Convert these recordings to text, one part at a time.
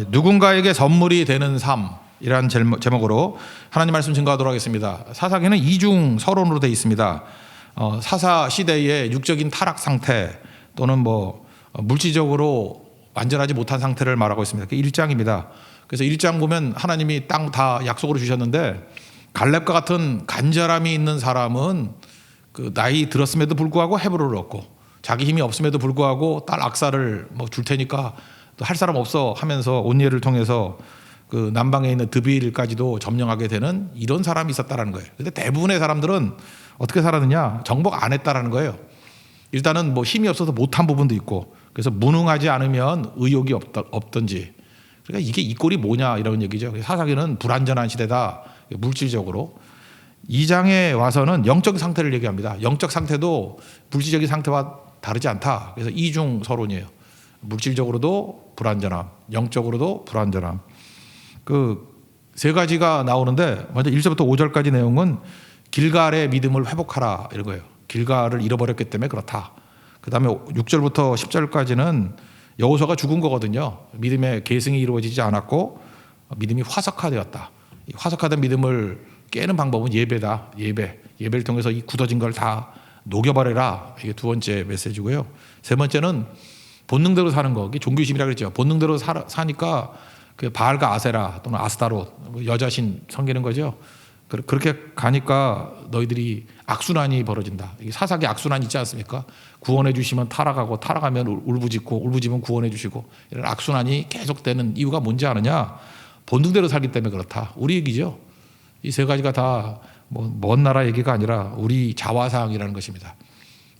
누군가에게 선물이 되는 삶이란 제목으로 하나님 말씀 증거하도록 하겠습니다. 사사기는 이중 서론으로 되어 있습니다. 사사 시대의 육적인 타락 상태 또는 물질적으로 완전하지 못한 상태를 말하고 있습니다. 그게 1장입니다. 그래서 1장 보면 하나님이 땅 다 약속으로 주셨는데 갈렙과 같은 간절함이 있는 사람은 그 나이 들었음에도 불구하고 헤브론을 얻고 자기 힘이 없음에도 불구하고 딸 악사를 줄 테니까 또 할 사람 없어 하면서 온니엘을 통해서 그 남방에 있는 드빌까지도 점령하게 되는 이런 사람이 있었다라는 거예요. 근데 대부분의 사람들은 어떻게 살았느냐? 정복 안 했다라는 거예요. 일단은 힘이 없어서 못한 부분도 있고 그래서 무능하지 않으면 의욕이 없던지 그러니까 이게 이 꼴이 뭐냐 이런 얘기죠. 사사기는 불완전한 시대다 물질적으로. 2장에 와서는 영적 상태를 얘기합니다. 영적 상태도 물질적인 상태와 다르지 않다. 그래서 이중 서론이에요. 물질적으로도 불완전함, 영적으로도 불완전함. 그 세 가지가 나오는데 먼저 1절부터 5절까지 내용은 길갈의 믿음을 회복하라 이런 거예요. 길갈을 잃어버렸기 때문에 그렇다. 그 다음에 6절부터 10절까지는 여호수아가 죽은 거거든요. 믿음의 계승이 이루어지지 않았고 믿음이 화석화되었다. 이 화석화된 믿음을 깨는 방법은 예배다. 예배를 통해서 이 굳어진 걸 다 녹여버려라. 이게 두 번째 메시지고요. 세 번째는 본능대로 사는 거. 이게 종교심이라고 그랬죠. 본능대로 사니까 그 바알과 아세라 또는 아스타롯 여자신 섬기는 거죠. 그렇게 가니까 너희들이 악순환이 벌어진다. 이게 사사기 악순환 있지 않습니까? 구원해 주시면 타락하고 타락하면 울부짖고 울부짖으면 구원해 주시고 이런 악순환이 계속되는 이유가 뭔지 아느냐? 본능대로 살기 때문에 그렇다. 우리 얘기죠. 이 세 가지가 다 먼 나라 얘기가 아니라 우리 자화상이라는 것입니다.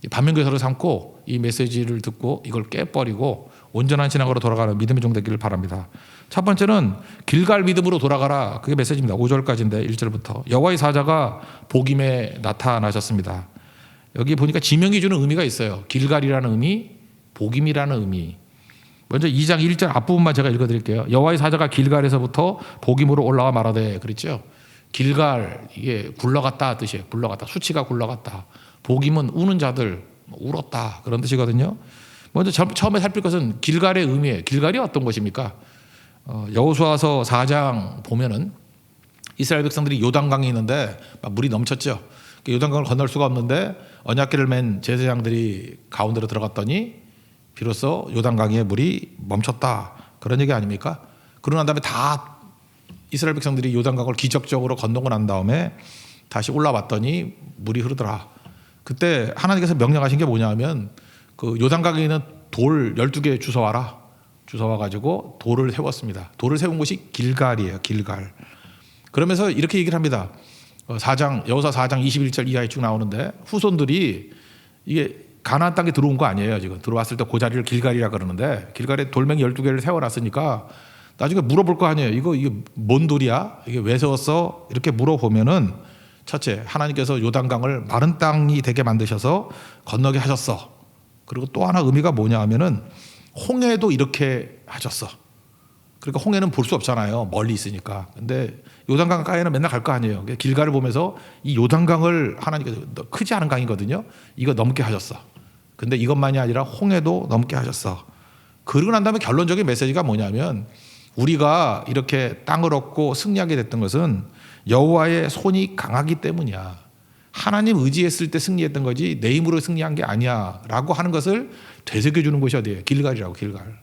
반면교사로 삼고 이 메시지를 듣고 이걸 깨버리고 온전한 신앙으로 돌아가는 믿음의 종 되기를 바랍니다. 첫 번째는 길갈 믿음으로 돌아가라. 그게 메시지입니다. 5절까지인데 1절부터 여호와의 사자가 복임에 나타나셨습니다. 여기 보니까 지명이 주는 의미가 있어요. 길갈이라는 의미, 복임이라는 의미. 먼저 2장 1절 앞부분만 제가 읽어드릴게요. 여호와의 사자가 길갈에서부터 복임으로 올라와 말하되 그랬죠. 길갈 이게 굴러갔다 뜻이에요. 굴러갔다. 수치가 굴러갔다. 복임은 우는 자들 울었다 그런 뜻이거든요. 먼저 처음에 살필 것은 길갈의 의미예요. 길갈이 어떤 것입니까? 여호수아서 4장 보면은 이스라엘 백성들이 요단강이 있는데 막 물이 넘쳤죠. 요단강을 건널 수가 없는데 언약궤를 맨 제사장들이 가운데로 들어갔더니 비로소 요단강의 물이 멈췄다 그런 얘기 아닙니까? 그러고 난 다음에 다 이스라엘 백성들이 요단강을 기적적으로 건너고 난 다음에 다시 올라왔더니 물이 흐르더라. 그때 하나님께서 명령하신 게 뭐냐면 그 요단강에 있는 돌 12개 주워와라. 주워와가지고 돌을 세웠습니다. 돌을 세운 곳이 길갈이에요. 길갈. 그러면서 이렇게 얘기를 합니다. 여호수아 4장 21절 이하에 쭉 나오는데 후손들이 이게 가나안 땅에 들어온 거 아니에요. 지금 들어왔을 때 그 자리를 길갈이라 그러는데 길갈에 돌멩이 12개를 세워놨으니까 나중에 물어볼 거 아니에요. 이거 뭔 돌이야? 이게 왜 세웠어? 이렇게 물어보면은 첫째, 하나님께서 요단강을 마른 땅이 되게 만드셔서 건너게 하셨어. 그리고 또 하나 의미가 뭐냐 하면은 홍해도 이렇게 하셨어. 그러니까 홍해는 볼 수 없잖아요. 멀리 있으니까. 근데 요단강 가에는 맨날 갈 거 아니에요. 길갈을 보면서 이 요단강을 하나님께서 크지 않은 강이거든요. 이거 넘게 하셨어. 근데 이것만이 아니라 홍해도 넘게 하셨어. 그러고 난 다음에 결론적인 메시지가 뭐냐면 우리가 이렇게 땅을 얻고 승리하게 됐던 것은 여호와의 손이 강하기 때문이야. 하나님 의지했을 때 승리했던 거지 내 힘으로 승리한 게 아니야 라고 하는 것을 되새겨주는 곳이 어디예요? 길갈이라고. 길갈.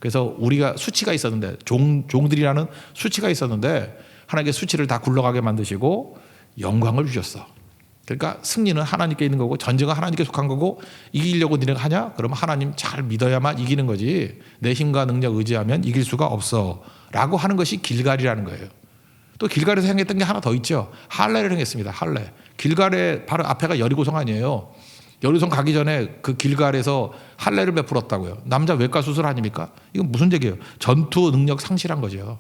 그래서 우리가 수치가 있었는데 종들이라는 수치가 있었는데 하나님께 수치를 다 굴러가게 만드시고 영광을 주셨어. 그러니까 승리는 하나님께 있는 거고 전쟁은 하나님께 속한 거고 이기려고 니네가 하냐? 그러면 하나님 잘 믿어야만 이기는 거지 내 힘과 능력 의지하면 이길 수가 없어 라고 하는 것이 길갈이라는 거예요. 또 길갈에서 행했던 게 하나 더 있죠. 할례를 행했습니다. 할례. 길갈의 바로 앞에가 여리고성 아니에요. 여리고성 가기 전에 그 길갈에서 할례를 베풀었다고요. 남자 외과 수술 아닙니까? 이건 무슨 얘기예요? 전투 능력 상실한 거죠.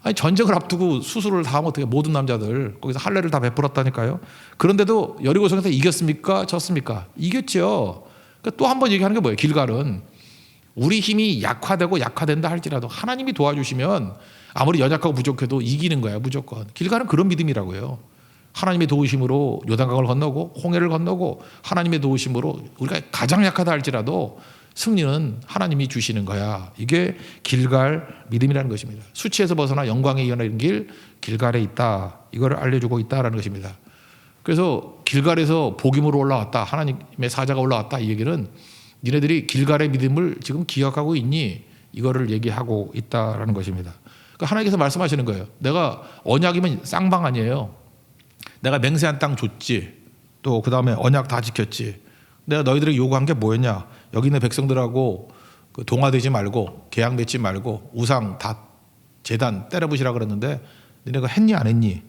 아니 전쟁을 앞두고 수술을 다 하면 어떻게 모든 남자들 거기서 할례를 다 베풀었다니까요. 그런데도 여리고성에서 이겼습니까? 졌습니까? 이겼죠. 그러니까 또 한 번 얘기하는 게 뭐예요? 길갈은 우리 힘이 약화된다 할지라도 하나님이 도와주시면 아무리 연약하고 부족해도 이기는 거야 무조건. 길갈은 그런 믿음이라고요. 하나님의 도우심으로 요단강을 건너고 홍해를 건너고 하나님의 도우심으로 우리가 가장 약하다 할지라도 승리는 하나님이 주시는 거야. 이게 길갈 믿음이라는 것입니다. 수치에서 벗어나 영광에 이어나는 길 길갈에 있다. 이거를 알려주고 있다라는 것입니다. 그래서 길갈에서 복임으로 올라왔다. 하나님의 사자가 올라왔다. 이 얘기는 니네들이 길갈의 믿음을 지금 기억하고 있니? 이거를 얘기하고 있다라는 것입니다. 그러니까 하나님께서 말씀하시는 거예요. 내가 언약이면 쌍방 아니에요. 내가 맹세한 땅 줬지. 또 그 다음에 언약 다 지켰지. 내가 너희들에게 요구한 게 뭐였냐? 여기 있는 백성들하고 그 동화되지 말고 계약 맺지 말고 우상 다 제단 때려부시라 그랬는데 너네가 했니 안 했니?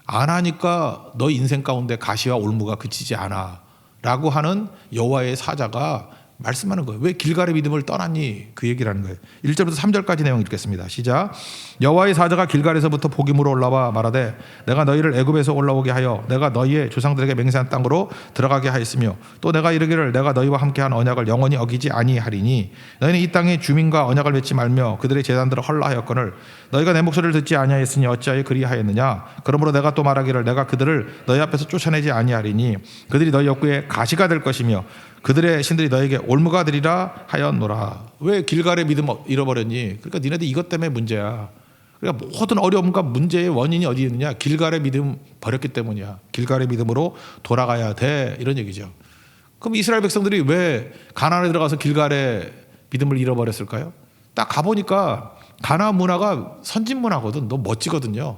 안 하니까 너 인생 가운데 가시와 올무가 그치지 않아 라고 하는 여호와의 사자가 말씀하는 거예요. 왜 길갈의 믿음을 떠났니? 그 얘기를 하는 거예요. 1절부터 3절까지 내용 읽겠습니다. 시작. 여호와의 사자가 길갈에서부터 복임으로 올라와 말하되 내가 너희를 애굽에서 올라오게 하여 내가 너희의 조상들에게 맹세한 땅으로 들어가게 하였으며 또 내가 이르기를 내가 너희와 함께한 언약을 영원히 어기지 아니하리니 너희는 이 땅의 주민과 언약을 맺지 말며 그들의 제단들을 헐라하였거늘 너희가 내 목소리를 듣지 아니하였으니 어찌하여 그리하였느냐? 그러므로 내가 또 말하기를 내가 그들을 너희 앞에서 쫓아내지 아니하리니 그들이 너희 옆구에 가시가 될 것이며 그들의 신들이 너에게 올무가 되리라 하였노라. 왜 길갈의 믿음 잃어버렸니? 그러니까 니네들 이것 때문에 문제야. 그러니까 모든 어려움과 문제의 원인이 어디 있느냐? 길갈의 믿음 버렸기 때문이야. 길갈의 믿음으로 돌아가야 돼. 이런 얘기죠. 그럼 이스라엘 백성들이 왜 가나안에 들어가서 길갈의 믿음을 잃어버렸을까요? 딱 가보니까 가나안 문화가 선진 문화거든. 너무 멋지거든요.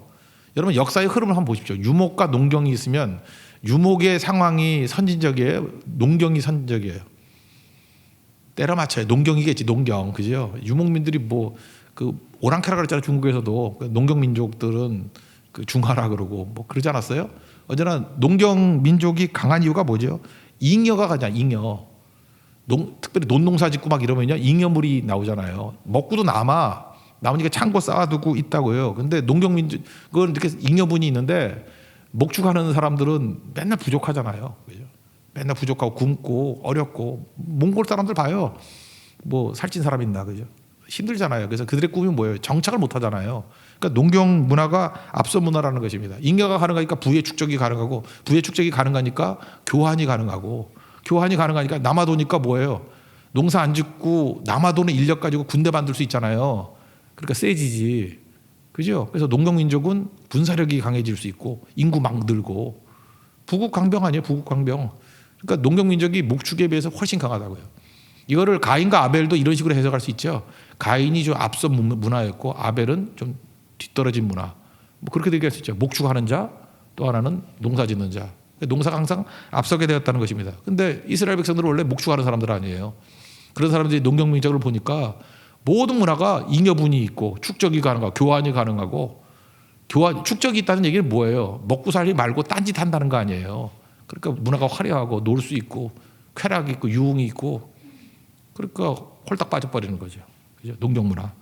여러분 역사의 흐름을 한번 보십시오. 유목과 농경이 있으면 유목의 상황이 선진적이에요. 농경이 선진적이에요. 때려 맞춰요. 농경이겠지. 농경. 그죠? 유목민들이 뭐 그 오랑캐라 그랬잖아요. 중국에서도 농경 민족들은 그 중화라 그러고 뭐 그러지 않았어요? 언제나 농경 민족이 강한 이유가 뭐죠? 잉여가 가냐. 잉여. 특별히 논농사 짓고 막 이러면요 잉여물이 나오잖아요. 먹고도 남으니까 창고 쌓아두고 있다고요. 근데 농경 민족 그건 이렇게 잉여분이 있는데 목축하는 사람들은 맨날 부족하잖아요. 그죠? 맨날 부족하고 굶고 어렵고 몽골 사람들 봐요. 뭐 살찐 사람 있나 그죠? 힘들잖아요. 그래서 그들의 꿈이 뭐예요? 정착을 못 하잖아요. 그러니까 농경 문화가 앞선 문화라는 것입니다. 잉여가 가능하니까 부의 축적이 가능하고 부의 축적이 가능하니까 교환이 가능하고 교환이 가능하니까 남아도니까 뭐예요? 농사 안 짓고 남아도는 인력 가지고 군대 만들 수 있잖아요. 그러니까 세지지. 그죠? 그래서 농경민족은 군사력이 강해질 수 있고 인구 막 늘고 부국강병 아니에요? 부국강병. 그러니까 농경민족이 목축에 비해서 훨씬 강하다고요. 이거를 가인과 아벨도 이런 식으로 해석할 수 있죠. 가인이 좀 앞선 문화였고 아벨은 좀 뒤떨어진 문화. 뭐 그렇게 얘기할 수 있죠. 목축하는 자, 또 하나는 농사 짓는 자. 농사가 항상 앞서게 되었다는 것입니다. 근데 이스라엘 백성들은 원래 목축하는 사람들 아니에요. 그런 사람들이 농경민족을 보니까 모든 문화가 잉여분이 있고 축적이 가능하고 교환이 가능하고 축적이 있다는 얘기는 뭐예요? 먹고 살기 말고 딴짓 한다는 거 아니에요. 그러니까 문화가 화려하고 놀 수 있고 쾌락이 있고 유흥이 있고 그러니까 홀딱 빠져버리는 거죠. 그죠? 농경 문화.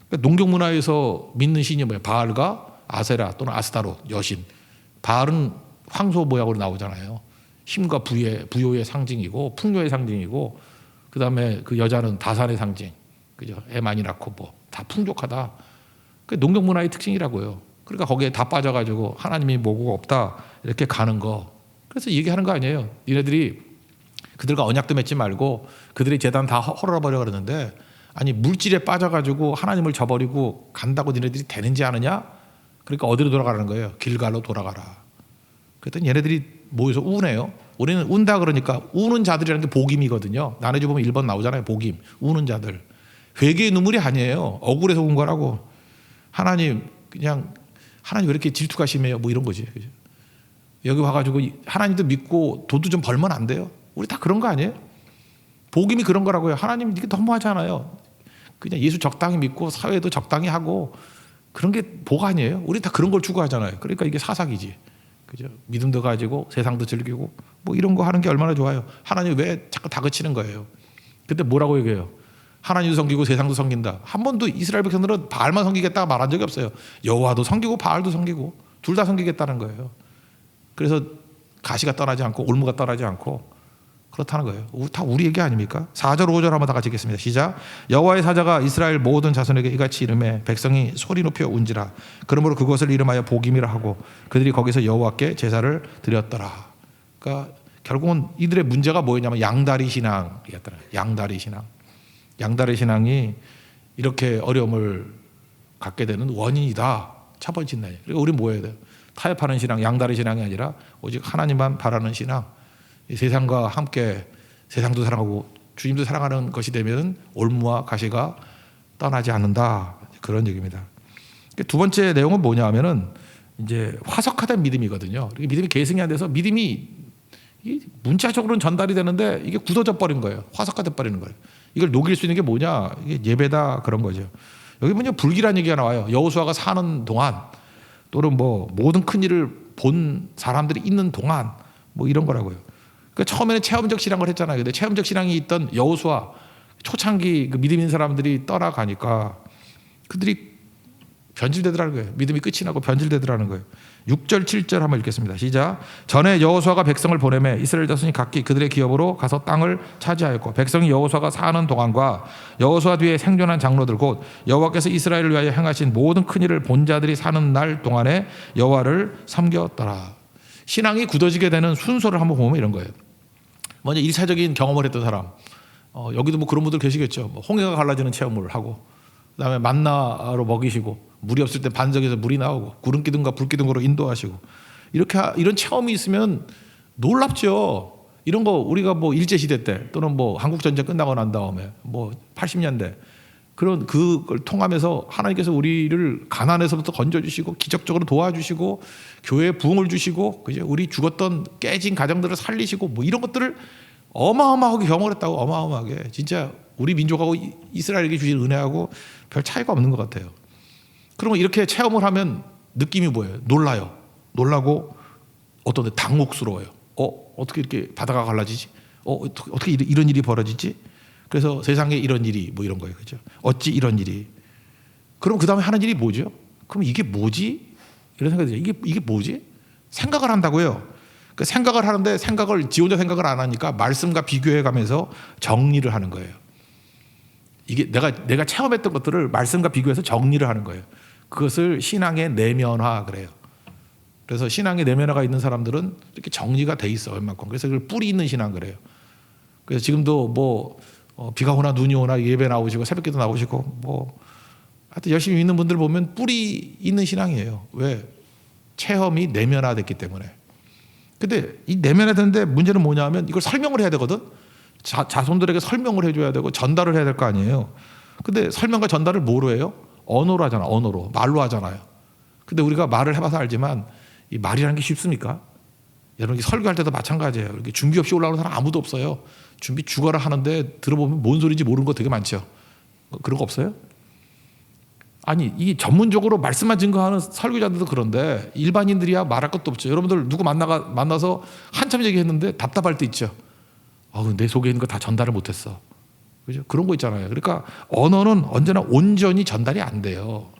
그러니까 농경 문화에서 믿는 신이 뭐예요? 바알과 아세라 또는 아스타롯 여신. 바알은 황소 모양으로 나오잖아요. 힘과 부요의 상징이고 풍요의 상징이고 그다음에 그 여자는 다산의 상징. 그죠? 애 많이 낳고 뭐 다 풍족하다. 그 농경 문화의 특징이라고요. 그러니까 거기에 다 빠져가지고 하나님이 뭐고 없다 이렇게 가는 거. 그래서 얘기하는 거 아니에요. 니네들이 그들과 언약도 맺지 말고 그들의 재단 다 헐어버려 그러는데 아니 물질에 빠져가지고 하나님을 저버리고 간다고 니네들이 되는지 아느냐? 그러니까 어디로 돌아가라는 거예요? 길갈로 돌아가라. 그랬더니 얘네들이 모여서 우네요. 우리는 운다 그러니까 우는 자들이라는 게 복임이거든요. 나눠주 보면 1번 나오잖아요. 복임. 우는 자들. 회개의 눈물이 아니에요. 억울해서 운 거라고. 하나님 그냥 하나님 왜 이렇게 질투가 심해요? 뭐 이런 거지. 그죠? 여기 와가지고 하나님도 믿고 돈도 좀 벌면 안 돼요? 우리 다 그런 거 아니에요? 복임이 그런 거라고요. 하나님 이게 너무하잖아요. 그냥 예수 적당히 믿고 사회도 적당히 하고 그런 게 복 아니에요? 우리 다 그런 걸 추구하잖아요. 그러니까 이게 사사기지. 그죠? 믿음도 가지고 세상도 즐기고 뭐 이런 거 하는 게 얼마나 좋아요. 하나님 왜 자꾸 다그치는 거예요? 근데 뭐라고 얘기해요? 하나님도 섬기고 세상도 섬긴다. 한 번도 이스라엘 백성들은 바알만 섬기겠다고 말한 적이 없어요. 여호와도 섬기고 바알도 섬기고 둘 다 섬기겠다는 거예요. 그래서 가시가 떠나지 않고 올무가 떠나지 않고 그렇다는 거예요. 다 우리 얘기 아닙니까? 4절 5절 한번 다 같이 읽겠습니다. 시작. 여호와의 사자가 이스라엘 모든 자손에게 이같이 이르매 백성이 소리 높여 운지라. 그러므로 그것을 이름하여 복임이라 하고 그들이 거기서 여호와께 제사를 드렸더라. 그러니까 결국은 이들의 문제가 뭐였냐면 양다리 신앙이었더라. 양다리 신앙. 양다리 신앙이 이렇게 어려움을 갖게 되는 원인이다. 첫 번째 인내심. 그리고 우리 뭐 해야 돼요? 타협하는 신앙, 양다리 신앙이 아니라 오직 하나님만 바라는 신앙. 이 세상과 함께 세상도 사랑하고 주님도 사랑하는 것이 되면 올무와 가시가 떠나지 않는다. 그런 얘기입니다. 두 번째 내용은 뭐냐 하면은 이제 화석화된 믿음이거든요. 믿음이 계승이 안 돼서 믿음이 문자적으로는 전달이 되는데 이게 굳어져 버린 거예요. 화석화돼 버리는 거예요. 이걸 녹일 수 있는 게 뭐냐? 이게 예배다 그런 거죠. 여기 보면 불기란 얘기가 나와요. 여호수아가 사는 동안 또는 뭐 모든 큰 일을 본 사람들이 있는 동안 뭐 이런 거라고요. 그러니까 처음에는 체험적 신앙을 했잖아요. 근데 체험적 신앙이 있던 여호수아 초창기 그 믿음 있는 사람들이 떠나가니까 그들이 변질되더라는 거예요. 믿음이 끝이 나고 변질되더라는 거예요. 6절 7절 한번 읽겠습니다. 시작. 전에 여호수아가 백성을 보내매 이스라엘 자손이 각기 그들의 기업으로 가서 땅을 차지하였고 백성이 여호수아가 사는 동안과 여호수아 뒤에 생존한 장로들 곧 여호와께서 이스라엘을 위하여 행하신 모든 큰 일을 본 자들이 사는 날 동안에 여호와를 섬겼더라. 신앙이 굳어지게 되는 순서를 한번 보면 이런 거예요. 먼저 1차적인 경험을 했던 사람, 여기도 뭐 그런 분들 계시겠죠. 뭐 홍해가 갈라지는 체험을 하고 그다음에 만나로 먹이시고 물이 없을 때 반석에서 물이 나오고 구름 기둥과 불 기둥으로 인도하시고 이렇게 이런 체험이 있으면 놀랍죠. 이런 거 우리가 뭐 일제 시대 때 또는 뭐 한국 전쟁 끝나고 난 다음에 뭐 80년대 그런 그걸 통하면서 하나님께서 우리를 가난에서부터 건져주시고 기적적으로 도와주시고 교회에 부흥을 주시고 그죠? 우리 죽었던 깨진 가정들을 살리시고 뭐 이런 것들을 어마어마하게 경험을 했다고. 어마어마하게 진짜 우리 민족하고 이스라엘에게 주신 은혜하고 별 차이가 없는 것 같아요. 그러면 이렇게 체험을 하면 느낌이 뭐예요? 놀라요. 놀라고 어떤 데 당혹스러워요. 어떻게 이렇게 바다가 갈라지지? 어떻게 이런 일이 벌어지지? 그래서 세상에 이런 일이 뭐 이런 거예요. 그죠? 어찌 이런 일이. 그럼 그 다음에 하는 일이 뭐죠? 그럼 이게 뭐지? 이런 생각이 들죠. 이게 뭐지? 생각을 한다고요. 그 생각을 하는데 지 혼자 생각을 안 하니까 말씀과 비교해 가면서 정리를 하는 거예요. 이게 내가 체험했던 것들을 말씀과 비교해서 정리를 하는 거예요. 그것을 신앙의 내면화 그래요. 그래서 신앙의 내면화가 있는 사람들은 이렇게 정리가 돼 있어 웬만큼. 그래서 그걸 뿌리 있는 신앙 그래요. 그래서 지금도 뭐 비가 오나 눈이 오나 예배 나오시고 새벽기도 나오시고 뭐 하여튼 열심히 믿는 분들 보면 뿌리 있는 신앙이에요. 왜? 체험이 내면화됐기 때문에. 근데 이 내면화되는데 문제는 뭐냐 하면 이걸 설명을 해야 되거든. 자손들에게 설명을 해줘야 되고 전달을 해야 될 거 아니에요. 근데 설명과 전달을 뭐로 해요? 언어로 하잖아. 언어로. 말로 하잖아요. 근데 우리가 말을 해봐서 알지만 이 말이라는 게 쉽습니까? 여러분 설교할 때도 마찬가지예요. 이렇게 준비 없이 올라오는 사람 아무도 없어요. 준비 죽어라 하는데 들어보면 뭔 소리인지 모르는 거 되게 많죠. 그런 거 없어요? 아니 이 전문적으로 말씀만 증거하는 설교자들도 그런데 일반인들이야 말할 것도 없죠. 여러분들 누구 만나서 한참 얘기했는데 답답할 때 있죠. 내 속에 있는 거 다 전달을 못했어. 그죠? 그런 거 있잖아요. 그러니까 언어는 언제나 온전히 전달이 안 돼요.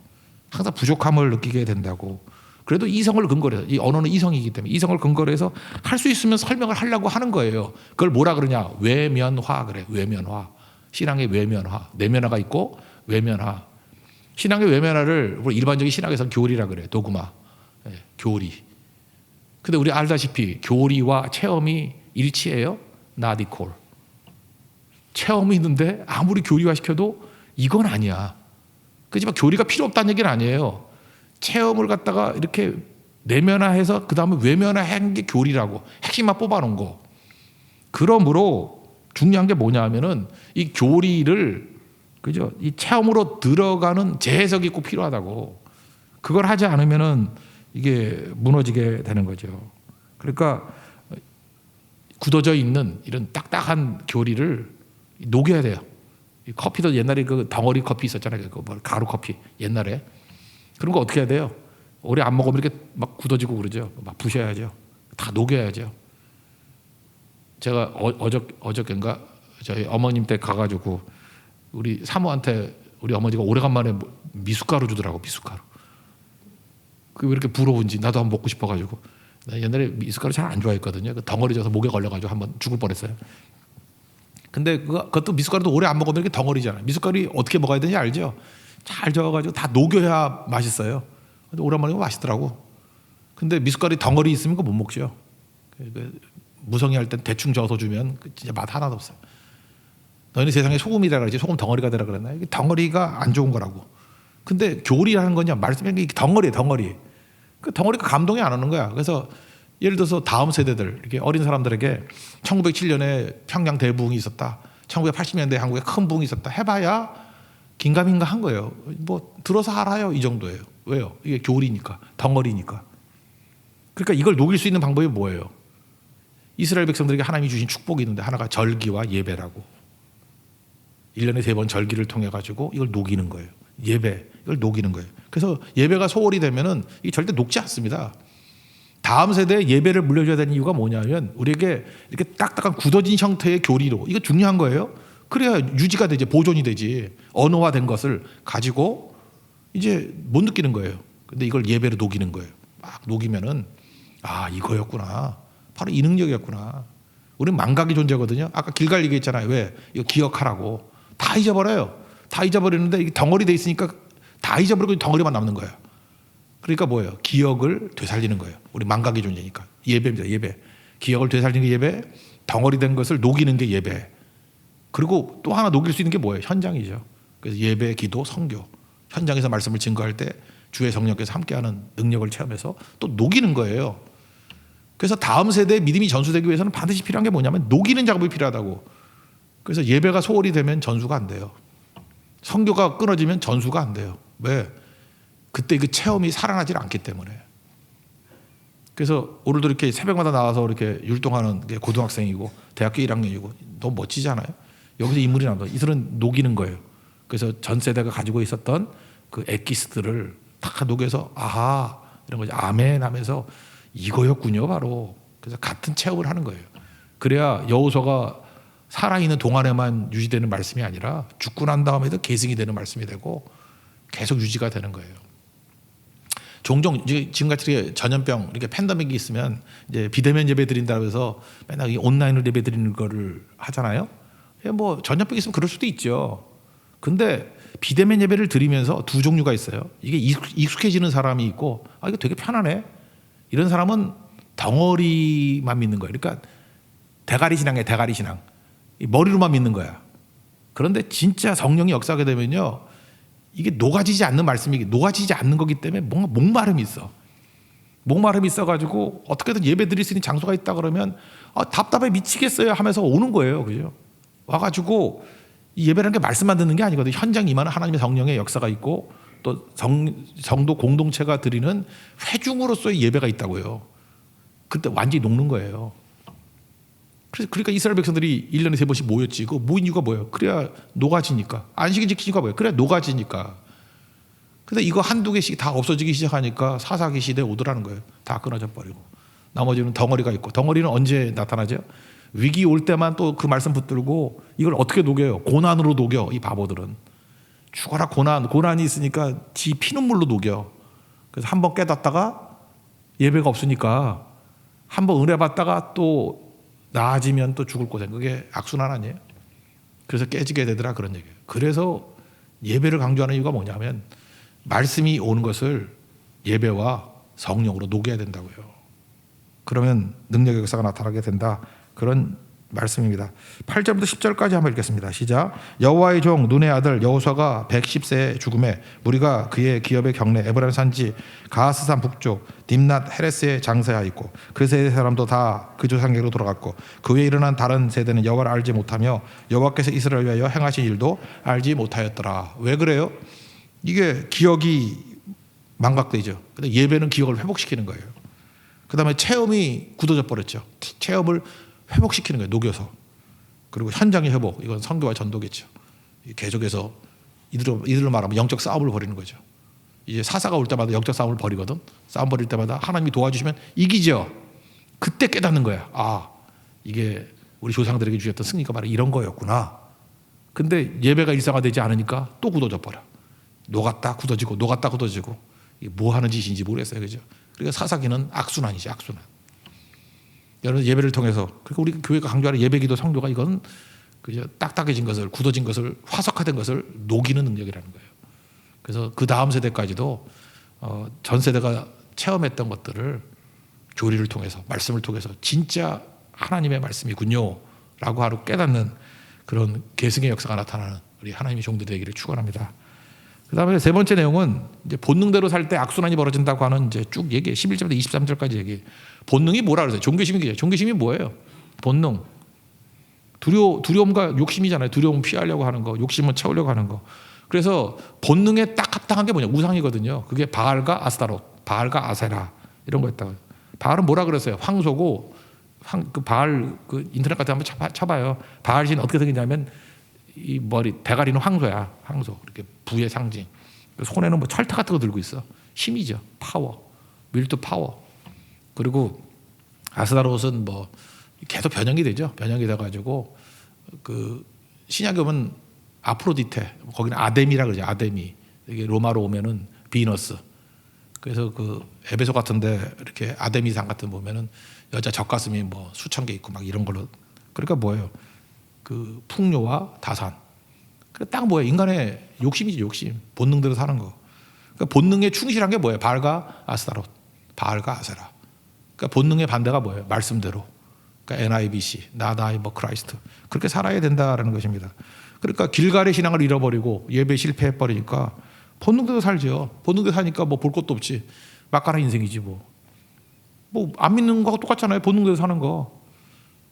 항상 부족함을 느끼게 된다고. 그래도 이성을 근거로 해서 이 언어는 이성이기 때문에 이성을 근거로 해서 할 수 있으면 설명을 하려고 하는 거예요. 그걸 뭐라 그러냐? 외면화 그래. 외면화. 신앙의 외면화. 내면화가 있고 외면화. 신앙의 외면화를 우리 일반적인 신학에서는 교리라 그래요. 도그마. 교리. 근데 우리 알다시피 교리와 체험이 일치해요? not equal. 체험이 있는데 아무리 교리화시켜도 이건 아니야. 그렇지만 교리가 필요 없다는 얘기는 아니에요. 체험을 갖다가 이렇게 내면화해서 그 다음에 외면화한 게 교리라고 핵심만 뽑아놓은 거. 그러므로 중요한 게 뭐냐 하면은 이 교리를 그죠? 이 체험으로 들어가는 재해석이 꼭 필요하다고. 그걸 하지 않으면은 이게 무너지게 되는 거죠. 그러니까 굳어져 있는 이런 딱딱한 교리를 녹여야 돼요. 커피도 옛날에 그 덩어리 커피 있었잖아요. 그 뭐 가루 커피 옛날에. 그런 거 어떻게 해야 돼요? 오래 안 먹으면 이렇게 막 굳어지고 그러죠. 막 부셔야죠. 다 녹여야죠. 제가 어저께인가 저희 어머님 댁 가가지고 우리 사모한테 우리 어머니가 오래간만에 미숫가루 주더라고. 미숫가루. 그게 왜 이렇게 부러운지 나도 한번 먹고 싶어가지고. 나 옛날에 미숫가루 잘 안 좋아했거든요. 그 덩어리 져서 목에 걸려가지고 한번 죽을 뻔했어요. 근데 그것도 미숫가루도 오래 안 먹으면 이렇게 덩어리잖아요. 미숫가루 어떻게 먹어야 되는지 알죠? 잘 저어가지고 다 녹여야 맛있어요. 근데 오랜만에 맛있더라고. 근데 미숫가루 덩어리 있으면 그거 못 먹죠. 무성의 할 땐 대충 저어서 주면 진짜 맛 하나도 없어요. 너희는 세상에 소금이라 그러지 소금 덩어리가 되라 그랬나? 이게 덩어리가 안 좋은 거라고. 근데 교리라는 거냐 말씀이 덩어리. 그 덩어리가 감동이 안 오는 거야. 그래서 예를 들어서 다음 세대들 이렇게 어린 사람들에게 1907년에 평양 대부흥이 있었다. 1980년대 한국에 큰 부흥이 있었다. 해봐야 긴가민가 한 거예요. 뭐 들어서 알아요 이 정도예요. 왜요? 이게 교리니까 덩어리니까. 그러니까 이걸 녹일 수 있는 방법이 뭐예요? 이스라엘 백성들에게 하나님이 주신 축복이 있는데 하나가 절기와 예배라고. 1년에 3번 절기를 통해 가지고 이걸 녹이는 거예요. 예배 이걸 녹이는 거예요. 그래서 예배가 소홀히 되면은 이게 절대 녹지 않습니다. 다음 세대에 예배를 물려줘야 되는 이유가 뭐냐면 우리에게 이렇게 딱딱한 굳어진 형태의 교리로 이거 중요한 거예요. 그래야 유지가 되지 보존이 되지. 언어화된 것을 가지고 이제 못 느끼는 거예요. 근데 이걸 예배로 녹이는 거예요. 막 녹이면은 아 이거였구나. 바로 이 능력이었구나. 우리는 망각의 존재거든요. 아까 길갈 얘기했잖아요. 왜? 이거 기억하라고. 다 잊어버려요. 다 잊어버리는데 이게 덩어리 돼 있으니까 다 잊어버리고 덩어리만 남는 거예요. 그러니까 뭐예요? 기억을 되살리는 거예요. 우리 망각의 존재니까. 예배입니다. 예배. 기억을 되살리는 게 예배. 덩어리 된 것을 녹이는 게 예배. 그리고 또 하나 녹일 수 있는 게 뭐예요? 현장이죠. 그래서 예배, 기도, 선교. 현장에서 말씀을 증거할 때 주의 성령께서 함께하는 능력을 체험해서 또 녹이는 거예요. 그래서 다음 세대의 믿음이 전수되기 위해서는 반드시 필요한 게 뭐냐면 녹이는 작업이 필요하다고. 그래서 예배가 소홀히 되면 전수가 안 돼요. 선교가 끊어지면 전수가 안 돼요. 왜? 그때 그 체험이 살아나질 않기 때문에. 그래서 오늘도 이렇게 새벽마다 나와서 이렇게 율동하는 게 고등학생이고 대학교 1학년이고 너무 멋지잖아요. 여기서 인물이 나온 거예요. 이들은 녹이는 거예요. 그래서 전 세대가 가지고 있었던 그 엑기스들을 다 녹여서 아하 이런 거죠. 아멘 하면서 이거였군요 바로. 그래서 같은 체험을 하는 거예요. 그래야 여호수아가 살아있는 동안에만 유지되는 말씀이 아니라 죽고 난 다음에도 계승이 되는 말씀이 되고 계속 유지가 되는 거예요. 종종 지금같이 전염병 이렇게 팬데믹이 있으면 이제 비대면 예배 드린다고 해서 맨날 온라인으로 예배 드리는 거를 하잖아요. 뭐 전염병 있으면 그럴 수도 있죠. 근데 비대면 예배를 드리면서 두 종류가 있어요. 이게 익숙해지는 사람이 있고 아 이거 되게 편하네. 이런 사람은 덩어리만 믿는 거예요. 그러니까 대가리 신앙이에요. 대가리 신앙. 머리로만 믿는 거야. 그런데 진짜 성령이 역사하게 되면요. 이게 녹아지지 않는 말씀이 녹아지지 않는 거기 때문에 뭔가 목마름이 있어. 목마름이 있어가지고 어떻게든 예배 드릴 수 있는 장소가 있다 그러면 아, 답답해 미치겠어요 하면서 오는 거예요. 그죠? 와가지고 이 예배라는 게 말씀만 듣는 게 아니거든요. 현장 임하는 하나님의 성령의 역사가 있고 또 성도 공동체가 드리는 회중으로서의 예배가 있다고요. 그때 완전히 녹는 거예요. 그러니까 이스라엘 백성들이 1년에 3번씩 모였지. 그 모인 이유가 뭐예요? 그래야 녹아지니까. 안식일 지키니까 뭐예요? 그래야 녹아지니까. 근데 이거 한두 개씩 다 없어지기 시작하니까 사사기 시대에 오더라는 거예요. 다 끊어져 버리고. 나머지는 덩어리가 있고. 덩어리는 언제 나타나죠? 위기 올 때만 또 그 말씀 붙들고 이걸 어떻게 녹여요? 고난으로 녹여. 이 바보들은. 죽어라 고난이 있으니까 지 피눈물로 녹여. 그래서 한번 깨닫다가 예배가 없으니까 한번 은혜 받다가 또 나아지면 또 죽을 고생. 그게 악순환 아니에요? 그래서 깨지게 되더라 그런 얘기예요. 그래서 예배를 강조하는 이유가 뭐냐면 말씀이 오는 것을 예배와 성령으로 녹여야 된다고요. 그러면 능력의 역사가 나타나게 된다. 그런 말씀입니다. 8절부터 10절까지 한번 읽겠습니다. 시작. 여호와의 종 눈의 아들 여호수아가 110세에 죽음에 무리가 그의 기업의 경내 에브라임 산지 가하스산 북쪽 딥낫 헤레스에 장사하였고 그 세대 사람도 다 그 조상에게로 돌아갔고 그 후에 일어난 다른 세대는 여호와를 알지 못하며 여호와께서 이스라엘을 위하여 행하신 일도 알지 못하였더라. 왜 그래요? 이게 기억이 망각되죠. 근데 예배는 기억을 회복시키는 거예요. 그 다음에 체험이 굳어져 버렸죠. 체험을 회복시키는 거예요. 녹여서. 그리고 현장의 회복. 이건 선교와 전도겠죠. 계속해서 이들로 말하면 영적 싸움을 벌이는 거죠. 이제 사사가 올 때마다 영적 싸움을 벌이거든. 싸움 벌일 때마다 하나님이 도와주시면 이기죠. 그때 깨닫는 거야. 아, 이게 우리 조상들에게 주셨던 승리가 바로 이런 거였구나. 근데 예배가 일상화되지 않으니까 또 굳어져 버려. 녹았다 굳어지고 녹았다 굳어지고. 이게 뭐 하는 짓인지 모르겠어요. 그죠? 그러니까 사사기는 악순환이지 악순환. 여러분 예배를 통해서 그러니까 우리 교회가 강조하는 예배기도 성도가 이건 그저 딱딱해진 것을 굳어진 것을 화석화된 것을 녹이는 능력이라는 거예요. 그래서 그 다음 세대까지도 전 세대가 체험했던 것들을 교리를 통해서 말씀을 통해서 진짜 하나님의 말씀이군요 라고 하루 깨닫는 그런 계승의 역사가 나타나는 우리 하나님의 종들이 되기를 축원합니다. 그다음에 세 번째 내용은 이제 본능대로 살 때 악순환이 벌어진다고 하는 이제 쭉 얘기해. 11절부터 23절까지 얘기. 본능이 뭐라 그러세요? 종교심이 뭐예요? 본능. 두려움과 욕심이잖아요. 두려움 피하려고 하는 거, 욕심은 채우려고 하는 거. 그래서 본능에 딱 합당한 게 뭐냐? 우상이거든요. 그게 바알과 아스타롯, 바알과 아세라 이런 거였다고. 바알은 뭐라 그랬어요? 황소고, 그 바알 그 인터넷 같은 데 한번 쳐봐요. 바알 신 어떻게 생겼냐면 이 머리 대가리는 황소야. 황소. 이렇게 부의 상징. 손에는 뭐 철퇴 같은 거 들고 있어. 힘이죠. 파워. 밀도 파워. 그리고 아스타롯은 뭐 계속 변형이 되죠. 변형이 돼가지고 그 신약에 보면 아프로디테, 거기는 아데미라 그러죠. 아데미. 이게 로마로 오면은 비너스. 그래서 그 에베소 같은데 이렇게 아데미상 같은 거 보면은 여자 젖가슴이 뭐 수천 개 있고 막 이런 걸로. 그러니까 뭐예요? 그 풍요와 다산. 그러니까 딱 뭐예요? 인간의 욕심이지, 욕심. 본능대로 사는 거. 그러니까 본능에 충실한 게 뭐예요? 바알과 아스타롯, 바알과 아세라. 그러니까 본능의 반대가 뭐예요? 말씀대로. 그러니까 NIBC, 나나이 뭐 크라이스트. 그렇게 살아야 된다라는 것입니다. 그러니까 길갈의 신앙을 잃어버리고 예배 실패해 버리니까 본능대로 살죠. 본능대로 사니까 뭐 볼 것도 없지. 막가는 인생이지 뭐. 뭐 안 믿는 거하고 똑같잖아요. 본능대로 사는 거.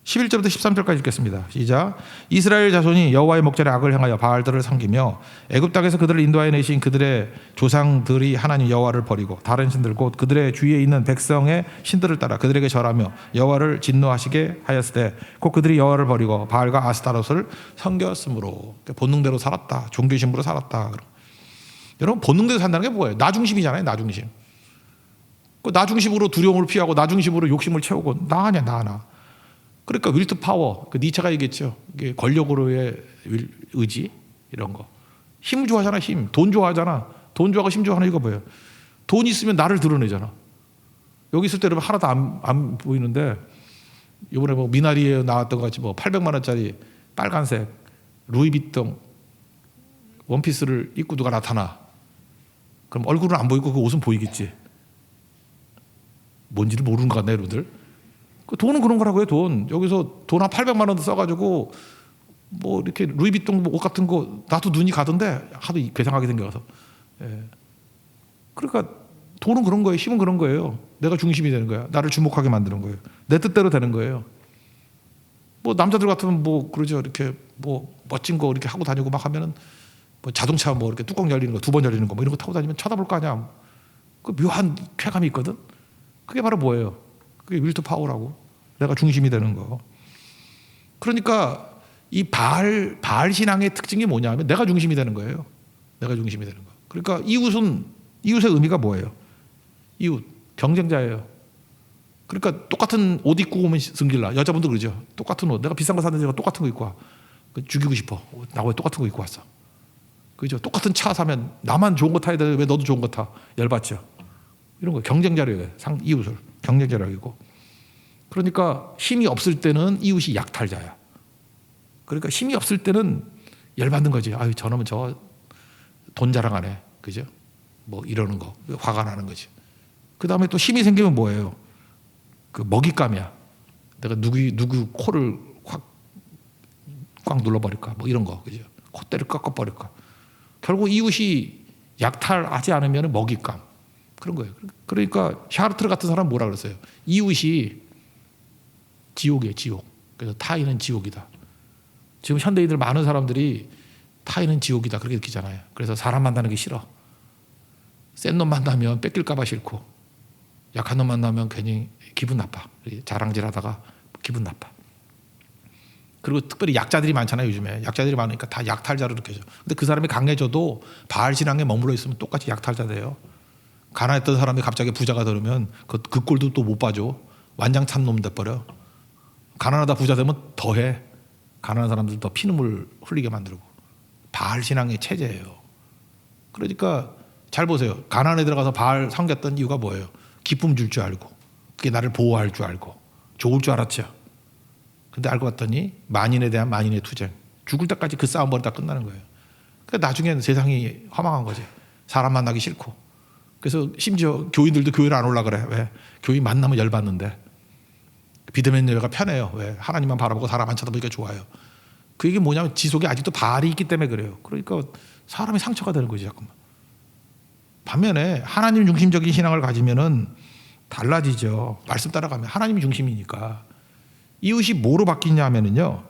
11절부터 13절까지 읽겠습니다. 시작. 이스라엘 자손이 여호와의 목전에 악을 행하여 바알들을 섬기며 애굽 땅에서 그들을 인도하여 내신 그들의 조상들이 하나님 여호와를 버리고 다른 신들 곧 그들의 주위에 있는 백성의 신들을 따라 그들에게 절하며 여호와를 진노하시게 하였을 때 곧 그들이 여호와를 버리고 바알과 아스타롯을 섬겼으므로. 본능대로 살았다. 종교심으로 살았다. 여러분 본능대로 산다는 게 뭐예요? 나 중심이잖아요. 나 중심. 나 중심으로 두려움을 피하고 나 중심으로 욕심을 채우고 나 아니야 나. 그러니까 윌트 파워, 그 니체가 얘기했죠. 이게 권력으로의 의지 이런 거. 힘 좋아하잖아, 힘. 돈 좋아하잖아. 돈 좋아하고 힘 좋아하는 이거 뭐예요? 돈 있으면 나를 드러내잖아. 여기 있을 때 여러분 하나도 안 보이는데 이번에 뭐 미나리에 나왔던 것 같이 뭐 800만 원짜리 빨간색 루이비통 원피스를 입고 누가 나타나. 그럼 얼굴은 안 보이고 그 옷은 보이겠지. 뭔지를 모르는 것 같네, 여러분들. 돈은 그런 거라고요. 돈 여기서 돈 한 800만 원 써가지고 뭐 이렇게 루이비통 옷 같은 거 나도 눈이 가던데 하도 괴상하게 생겨서. 예. 그러니까 돈은 그런 거예요. 힘은 그런 거예요. 내가 중심이 되는 거야. 나를 주목하게 만드는 거예요. 내 뜻대로 되는 거예요. 뭐 남자들 같으면 뭐 그러죠. 이렇게 뭐 멋진 거 이렇게 하고 다니고 막 하면은 뭐 자동차 뭐 이렇게 뚜껑 열리는 거 2번 열리는 거 뭐 이런 거 타고 다니면 쳐다볼 거 아니야. 그 묘한 쾌감이 있거든. 그게 바로 뭐예요? 그게 윌트 파워라고. 내가 중심이 되는 거. 그러니까 이 바알 신앙의 특징이 뭐냐면 내가 중심이 되는 거예요. 내가 중심이 되는 거. 그러니까 이웃의 의미가 뭐예요? 이웃 경쟁자예요. 그러니까 똑같은 옷 입고 오면 승질나. 여자분도 그러죠. 똑같은 옷. 내가 비싼 거 샀는데 내가 똑같은 거 입고 와. 죽이고 싶어. 나 왜 똑같은 거 입고 왔어? 그죠? 똑같은 차 사면 나만 좋은 거 타야 되는데 왜 너도 좋은 거 타? 열받죠. 이런 거 경쟁자로 해요. 이웃을 경쟁자로 여기고. 그러니까 힘이 없을 때는 이웃이 약탈자야. 그러니까 힘이 없을 때는 열받는 거지. 아유 저놈은 저 돈 자랑하네. 그죠? 뭐 이러는 거 화가 나는 거지. 그 다음에 또 힘이 생기면 뭐예요? 그 먹잇감이야. 내가 누구 코를 꽉 눌러버릴까? 뭐 이런 거. 그죠? 콧대를 꺾어버릴까? 결국 이웃이 약탈하지 않으면 먹잇감. 그런 거예요. 그러니까 샤르트르 같은 사람은 뭐라 그랬어요? 이웃이 지옥이에요, 지옥. 그래서 타인은 지옥이다. 지금 현대인들 많은 사람들이 타인은 지옥이다 그렇게 느끼잖아요. 그래서 사람 만나는 게 싫어. 센 놈 만나면 뺏길까 봐 싫고 약한 놈 만나면 괜히 기분 나빠. 자랑질하다가 기분 나빠. 그리고 특별히 약자들이 많잖아요. 요즘에 약자들이 많으니까 다 약탈자로 느껴져. 근데 그 사람이 강해져도 바알 신앙에 머물러 있으면 똑같이 약탈자 돼요. 가난했던 사람이 갑자기 부자가 되면 그 꼴도 또 못 봐줘. 완장찬 놈 돼버려. 가난하다 부자 되면 더해. 가난한 사람들 더 피눈물 흘리게 만들고. 바알 신앙의 체제예요. 그러니까 잘 보세요. 가난에 들어가서 바알 섬겼던 이유가 뭐예요? 기쁨 줄 줄 알고 그게 나를 보호할 줄 알고 좋을 줄 알았죠. 근데 알고 봤더니 만인에 대한 만인의 투쟁. 죽을 때까지 그 싸움 벌이다 끝나는 거예요. 그러니까 나중에는 세상이 허망한 거지. 사람 만나기 싫고. 그래서 심지어 교인들도 교회를 안 올라 그래. 왜? 교인 만나면 열받는데. 비대면 예배가 편해요. 왜? 하나님만 바라보고 사람 안 쳐다보니까 좋아요. 그 얘기 뭐냐면 지속에 아직도 바알이 있기 때문에 그래요. 그러니까 사람이 상처가 되는 거지 잠깐만. 반면에 하나님 중심적인 신앙을 가지면은 달라지죠. 말씀 따라가면 하나님이 중심이니까. 이웃이 뭐로 바뀌냐 하면은요.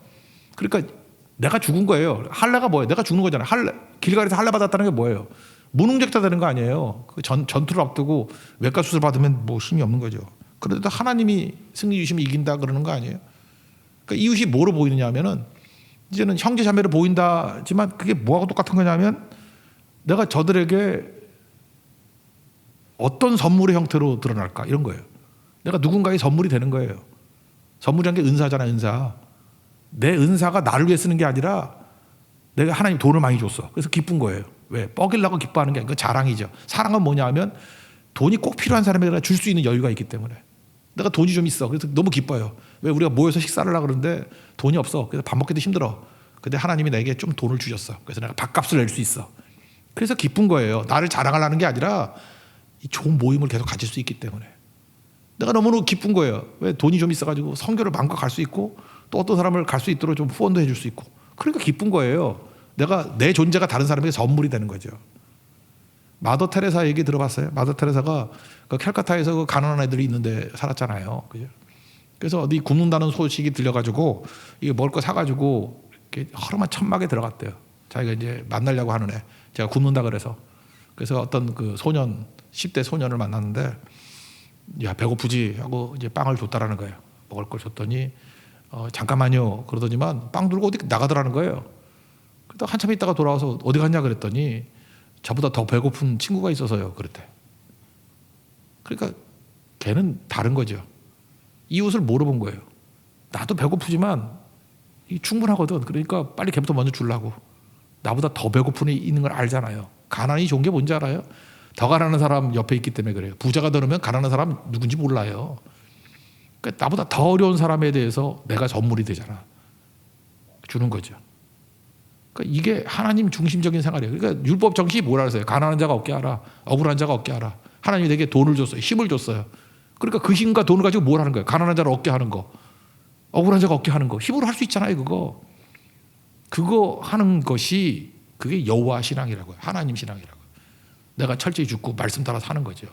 그러니까 내가 죽은 거예요. 할례가 뭐예요? 내가 죽는 거잖아요. 할례, 길갈에서 할례 받았다는 게 뭐예요? 무능력자 되는 거 아니에요. 그 전투를 앞두고 외과 수술 받으면 뭐 힘이 없는 거죠. 그래도 하나님이 승리 주시면 이긴다 그러는 거 아니에요? 그러니까 이웃이 뭐로 보이느냐 하면은 이제는 형제 자매로 보인다지만 그게 뭐하고 똑같은 거냐면 내가 저들에게 어떤 선물의 형태로 드러날까 이런 거예요. 내가 누군가의 선물이 되는 거예요. 선물이란 게 은사잖아요. 은사. 내 은사가 나를 위해 쓰는 게 아니라 내가 하나님 돈을 많이 줬어. 그래서 기쁜 거예요. 왜? 뻐기려고 기뻐하는 게 아니고 자랑이죠. 사랑은 뭐냐 하면 돈이 꼭 필요한 사람에게 줄 수 있는 여유가 있기 때문에. 내가 돈이 좀 있어. 그래서 너무 기뻐요. 왜? 우리가 모여서 식사를 하려고 그러는데 돈이 없어. 그래서 밥 먹기도 힘들어. 근데 하나님이 내게 좀 돈을 주셨어. 그래서 내가 밥값을 낼 수 있어. 그래서 기쁜 거예요. 나를 자랑하려는 게 아니라 이 좋은 모임을 계속 가질 수 있기 때문에. 내가 너무너무 기쁜 거예요. 왜? 돈이 좀 있어가지고 선교를 마음껏 갈 수 있고 또 어떤 사람을 갈 수 있도록 좀 후원도 해줄 수 있고. 그러니까 기쁜 거예요. 내가 내 존재가 다른 사람에게 선물이 되는 거죠. 마더 테레사 얘기 들어봤어요? 마더 테레사가 그 캘커타에서 그 가난한 애들이 있는데 살았잖아요. 그죠? 그래서 어디 굶는다는 소식이 들려가지고 이게 먹을 거 사가지고 이렇게 허름한 천막에 들어갔대요. 자기가 이제 만나려고 하는 애. 제가 굶는다 그래서. 그래서 어떤 그 소년, 10대 소년을 만났는데 야 배고프지 하고 이제 빵을 줬다라는 거예요. 먹을 걸 줬더니 잠깐만요 그러더니만 빵 들고 어디 나가더라는 거예요. 그러다 한참 있다가 돌아와서 어디 갔냐 그랬더니 저보다 더 배고픈 친구가 있어서요 그랬대. 그러니까 걔는 다른 거죠. 이웃을 뭐로 본 거예요? 나도 배고프지만 충분하거든. 그러니까 빨리 걔부터 먼저 주려고. 나보다 더 배고픈 애 있는 걸 알잖아요. 가난이 좋은 게 뭔지 알아요? 더 가난한 사람 옆에 있기 때문에 그래요. 부자가 되면 가난한 사람 누군지 몰라요. 그러니까 나보다 더 어려운 사람에 대해서 내가 선물이 되잖아. 주는 거죠. 그러니까 이게 하나님 중심적인 생활이에요. 그러니까 율법 정신이 뭐라 그랬어요? 가난한 자가 얻게 하라. 억울한 자가 얻게 하라. 하나님이 내게 돈을 줬어요. 힘을 줬어요. 그러니까 그 힘과 돈을 가지고 뭘 하는 거예요? 가난한 자를 얻게 하는 거. 억울한 자가 얻게 하는 거. 힘으로 할 수 있잖아요. 그거 하는 것이 그게 여호와 신앙이라고요. 하나님 신앙이라고요. 내가 철저히 죽고 말씀 따라 사는 거죠.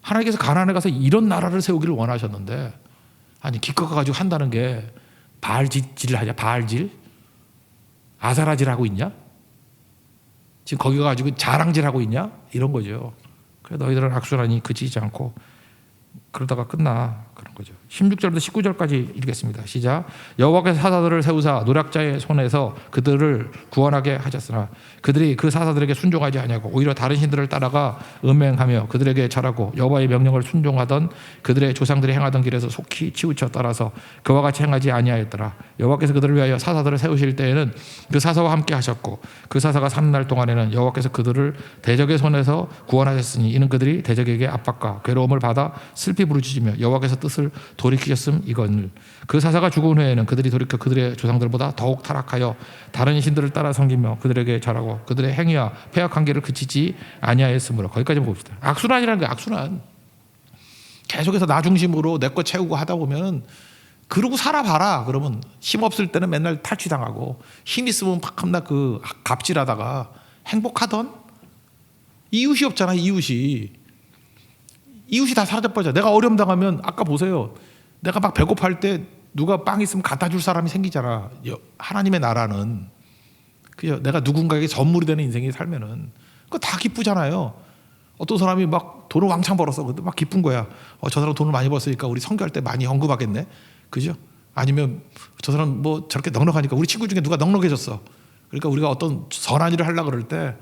하나님께서 가나안에 가서 이런 나라를 세우기를 원하셨는데 아니 기껏 가지고 한다는 게 바알질을 하냐? 바알질? 아사라질하고 있냐? 지금 거기 가지고 자랑질하고 있냐? 이런 거죠. 그래 너희들은 악순환이 그치지 않고 그러다가 끝나 그런 거죠. 16절부터 19절까지 읽겠습니다. 시작. 여호와께서 사사들을 세우사 노략자의 손에서 그들을 구원하게 하셨으나 그들이 그 사사들에게 순종하지 아니하고 오히려 다른 신들을 따라가 음행하며 그들에게 절하고 여호와의 명령을 순종하던 그들의 조상들이 행하던 길에서 속히 치우쳐 따라서 그와 같이 행하지 아니하였더라. 여호와께서 그들을 위하여 사사들을 세우실 때에는 그 사사와 함께 하셨고 그 사사가 사는 날 동안에는 여호와께서 그들을 대적의 손에서 구원하셨으니 이는 그들이 대적에게 압박과 괴로움을 받아 슬피 부르짖으며 여호와께서 뜻을 돌이키셨음 이거늘. 그 사사가 죽은 후에는 그들이 돌이켜 그들의 조상들보다 더욱 타락하여 다른 신들을 따라 섬기며 그들에게 절하고 그들의 행위와 패악한 길을 그치지 아니하였으므로. 거기까지 봅시다. 악순환이라는 게 악순환. 계속해서 나 중심으로 내 거 채우고 하다 보면 그러고 살아봐라. 그러면 힘 없을 때는 맨날 탈취당하고 힘 있으면 팍 겁나 그 갑질하다가 행복하던 이웃이 없잖아. 이웃이 다 사라져버려. 내가 어려움 당하면 아까 보세요. 내가 막 배고파할 때 누가 빵 있으면 갖다 줄 사람이 생기잖아. 하나님의 나라는 그죠? 내가 누군가에게 선물이 되는 인생이 살면은 그거 다 기쁘잖아요. 어떤 사람이 막 돈을 왕창 벌었어. 근데 막 기쁜 거야. 저 사람 돈을 많이 벌었으니까 우리 선교할 때 많이 헌금하겠네. 그죠? 아니면 저 사람 뭐 저렇게 넉넉하니까 우리 친구 중에 누가 넉넉해졌어. 그러니까 우리가 어떤 선한 일을 하려고 그럴 때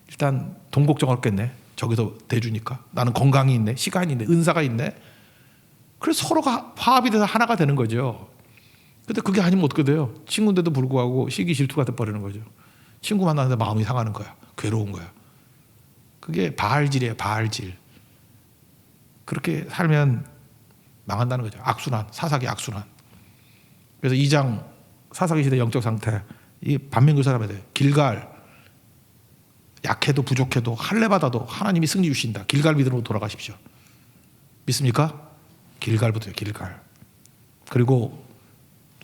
일단 돈 걱정 없겠네. 저기서 대주니까. 나는 건강이 있네. 시간이 있네. 은사가 있네. 그래서 서로가 화합이 돼서 하나가 되는 거죠. 근데 그게 아니면 어떻게 돼요? 친구인데도 불구하고 시기 질투가 돼버리는 거죠. 친구 만나는데 마음이 상하는 거야. 괴로운 거야. 그게 바알질이에요. 바알질. 그렇게 살면 망한다는 거죠. 악순환. 사사기 악순환. 그래서 2장 사사기 시대 영적 상태. 이 반면교사 사람에 대해 길갈. 약해도 부족해도 할례 받아도 하나님이 승리 주신다. 길갈 믿음으로 돌아가십시오. 믿습니까? 길갈부터요. 길갈. 그리고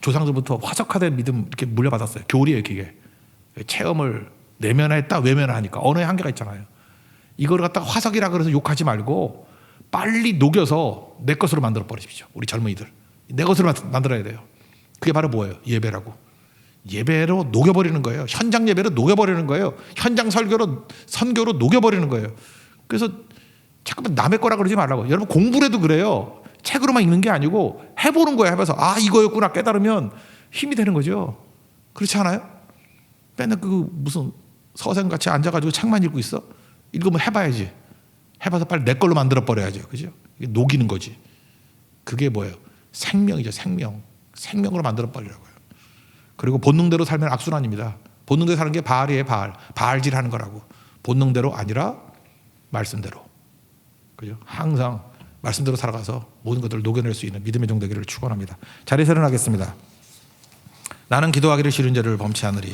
조상들부터 화석화된 믿음 이렇게 물려받았어요. 교리예요, 그게. 체험을 내면화했다, 외면화하니까 언어의 한계가 있잖아요. 이걸 갖다가 화석이라 그래서 욕하지 말고 빨리 녹여서 내 것으로 만들어 버리십시오. 우리 젊은이들. 내 것으로 만들어야 돼요. 그게 바로 뭐예요? 예배라고. 예배로 녹여버리는 거예요. 현장 예배로 녹여버리는 거예요. 현장 선교로 녹여버리는 거예요. 그래서 잠깐만 남의 거라 그러지 말라고. 여러분 공부를 해도 그래요. 책으로만 읽는 게 아니고 해보는 거예요. 해봐서 아 이거였구나 깨달으면 힘이 되는 거죠. 그렇지 않아요? 맨날 그 무슨 서생같이 앉아가지고 책만 읽고 있어? 읽으면 해봐야지. 해봐서 빨리 내 걸로 만들어 버려야죠. 그죠? 이게 녹이는 거지. 그게 뭐예요? 생명이죠. 생명으로 만들어 버리라고요. 그리고 본능대로 살면 악순환입니다. 본능대로 사는 게 바알이에요. 바알질 하는 거라고. 본능대로 아니라 말씀대로. 그죠? 항상 말씀대로 살아가서 모든 것들을 녹여낼 수 있는 믿음의 종 되기를 축원합니다. 자리에서 일어나겠습니다. 나는 기도하기를 싫은 죄를 범치 않으리.